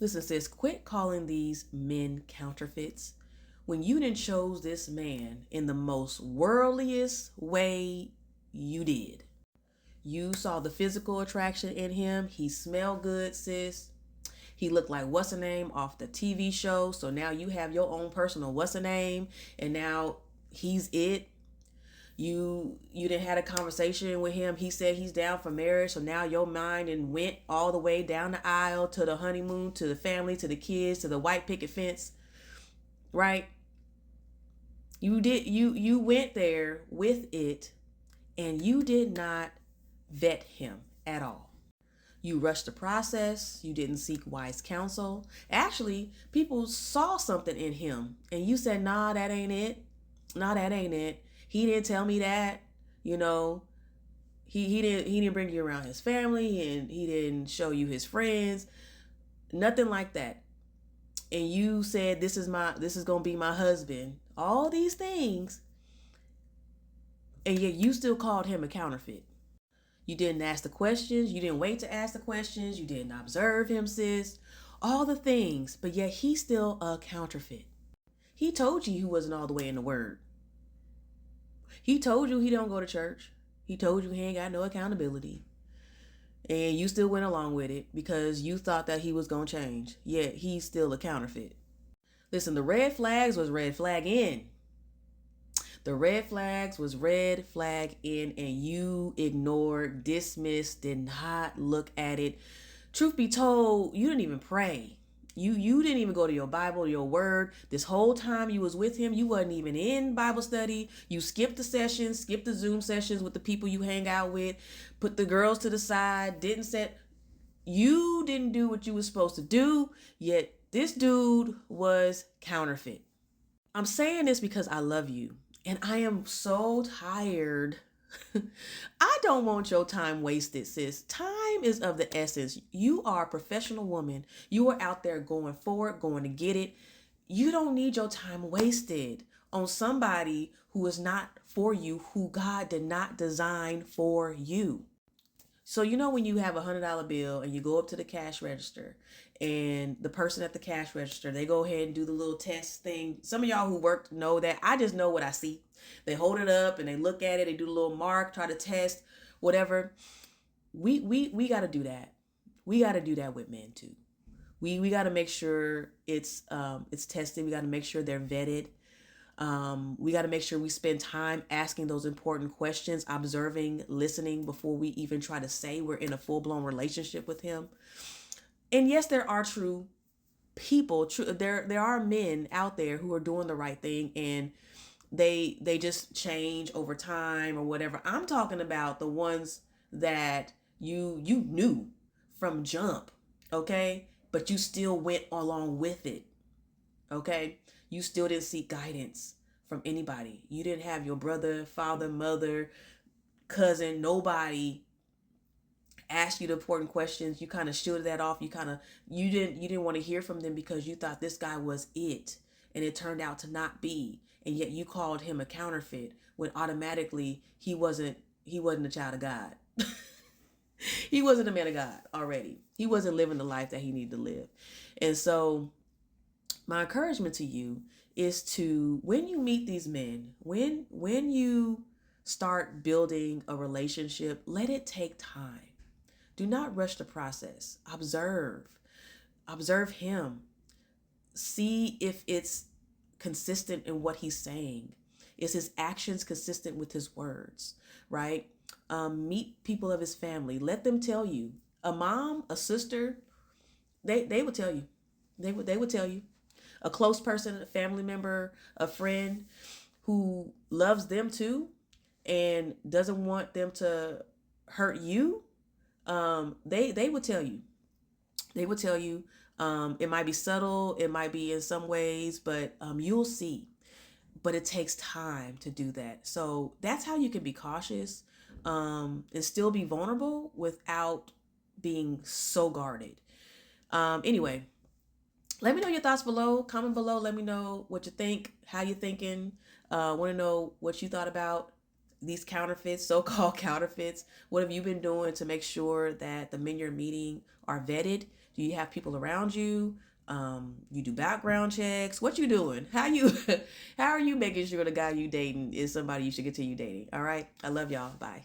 Listen, sis, quit calling these men counterfeits. When you done chose this man in the most worldliest way you did. You saw the physical attraction in him. He smelled good, sis. He looked like what's a name off the TV show. So now you have your own personal what's a name, and now he's it. You didn't had a conversation with him. He said he's down for marriage. So now your mind and went all the way down the aisle to the honeymoon, to the family, to the kids, to the white picket fence, right? You went there with it, and you did not vet him at all. You rushed the process. You didn't seek wise counsel. Actually, people saw something in him and you said, nah, that ain't it. Nah, that ain't it. He didn't tell me that. You know, he didn't bring you around his family, and he didn't show you his friends. Nothing like that. And you said, this is gonna be my husband. All these things. And yet you still called him a counterfeit. You didn't ask the questions. You didn't wait to ask the questions. You didn't observe him, sis. All the things, but yet he's still a counterfeit. He told you he wasn't all the way in the word. He told you he don't go to church. He told you he ain't got no accountability. And you still went along with it because you thought that he was going to change. Yet he's still a counterfeit. Listen, the red flags was red flag in. The red flags was red flag in, and you ignored, dismissed, did not look at it. Truth be told, you didn't even pray. You didn't even go to your Bible, your word. This whole time you was with him, you wasn't even in Bible study. You skipped the sessions, skipped the Zoom sessions with the people you hang out with, put the girls to the side, you didn't do what you was supposed to do, yet this dude was counterfeit. I'm saying this because I love you. And I am so tired. I don't want your time wasted, sis. Time is of the essence. You are a professional woman. You are out there going for it, going to get it. You don't need your time wasted on somebody who is not for you, who God did not design for you. So when you have $100 bill and you go up to the cash register, and the person at the cash register, they go ahead and do the little test thing. Some of y'all who worked know that. I just know what I see. They hold it up and they look at it, they do the little mark, try to test, whatever. We got to do that. We got to do that with men too. We got to make sure it's tested. We got to make sure they're vetted. We got to make sure we spend time asking those important questions, observing, listening before we even try to say we're in a full-blown relationship with him. And yes, there are true people. There are men out there who are doing the right thing, and they just change over time or whatever. I'm talking about the ones that you knew from jump, okay? But you still went along with it, okay? You still didn't seek guidance from anybody. You didn't have your brother, father, mother, cousin, nobody ask you the important questions. You kind of shielded that off. You didn't want to hear from them because you thought this guy was it, and it turned out to not be. And yet you called him a counterfeit when automatically he wasn't a child of God. He wasn't a man of God already. He wasn't living the life that he needed to live. And so my encouragement to you is to, when you meet these men, when you start building a relationship, let it take time. Do not rush the process. Observe him. See if it's consistent in what he's saying. Is his actions consistent with his words, right? Meet people of his family. Let them tell you. A mom, a sister, they would tell you. They would tell you. A close person, a family member, a friend who loves them too and doesn't want them to hurt you, they would tell you. They would tell you. It might be subtle, it might be in some ways, but you'll see. But it takes time to do that. So that's how you can be cautious and still be vulnerable without being so guarded. Anyway, let me know your thoughts below. Comment below. Let me know what you think, how you're thinking. Want to know what you thought about these counterfeits, so-called counterfeits. What have you been doing to make sure that the men you're meeting are vetted Do you have people around you? You do background checks. What you doing? How are you making sure the guy you dating is somebody you should continue dating? All right. I love y'all. Bye.